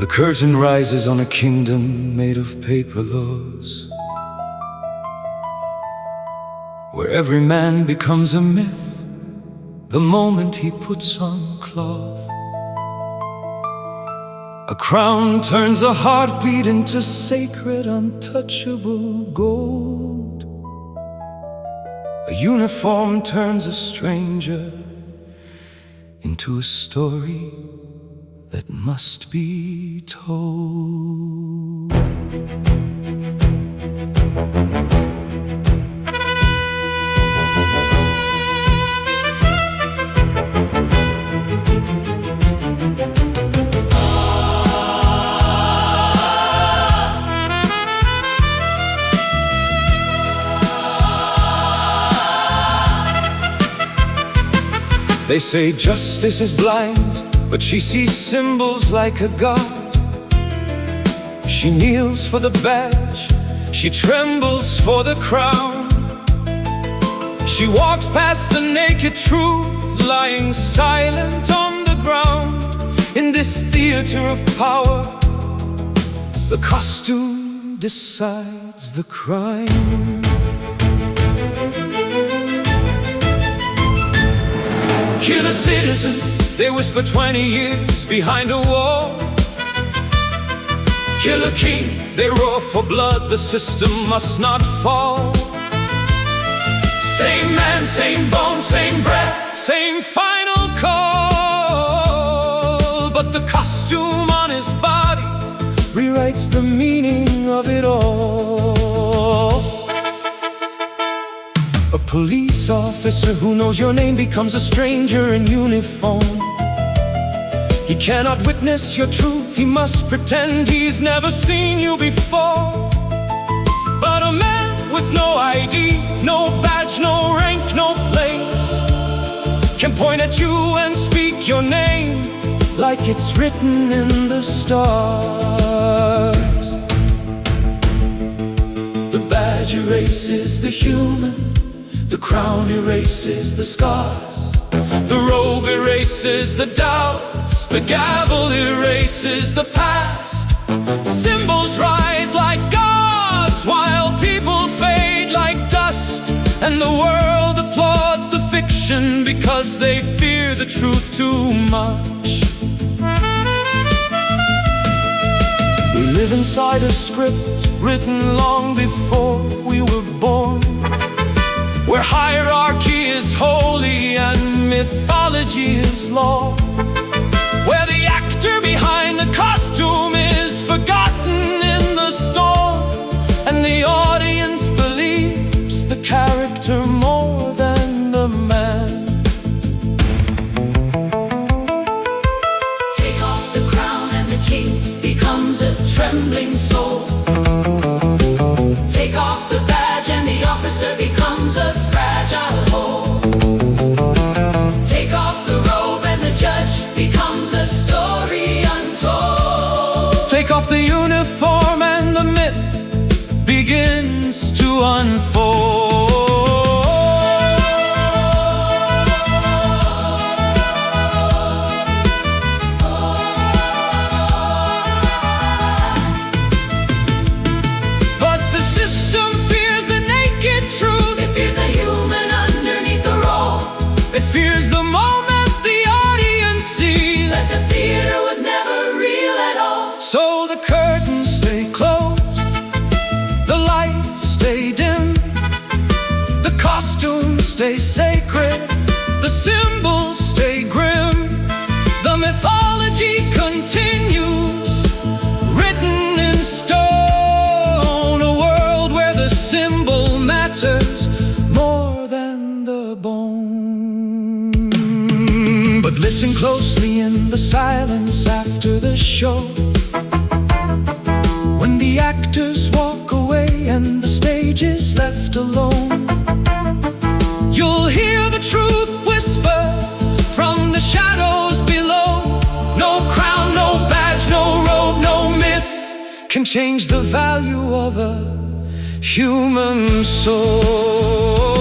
The curtain rises on a kingdom made of paper laws, where every man becomes a myth the moment he puts on cloth. A crown turns a heartbeat into sacred, untouchable gold. A uniform turns a stranger into a story that must be told. They say justice is blind, but she sees symbols like a god. She kneels for the badge, she trembles for the crown. She walks past the naked truth, lying silent on the ground. In this theater of power, the costume decides the crime. Kill a citizen, they whisper 20 years behind a wall. Kill a king, they roar for blood, the system must not fall. Same man, same bone, same breath, same final call. But the costume on his body rewrites the meaning of it all. A police officer who knows your name becomes a stranger in uniform. He cannot witness your truth, he must pretend he's never seen you before. But a man with no ID, no badge, no rank, no place, can point at you and speak your name like it's written in the stars. The badge erases the human, the crown erases the scars, the robe erases the doubts, the gavel erases the past. Symbols rise like gods while people fade like dust, and the world applauds the fiction because they fear the truth too much. We live inside a script written long before we were born, where hierarchy is holy and mythology is law, where the actor behind the costume is forgotten in the storm, and the audience believes the character more than the man. Take off the crown and the king becomes a trembling soul. Take off the badge and the officer becomes a fragile whole. Take off the robe and the judge becomes a story untold. Take off the uniform and the myth begins to unfold. But the system fears the naked truth. It fears the human underneath the role. It fears the moment the audience sees That the theater was never real at all. So the curtains stay closed, the lights stay dim, the costumes stay sacred, the symbols stay grim. The mythology continues, written in stone, a world where the symbol matters more than the bone. But listen closely in the silence after the show, when the actors walk away and the stage is left alone. You'll hear the truth whisper from the shadows below. No crown, no badge, no robe, no myth can change the value of a human soul.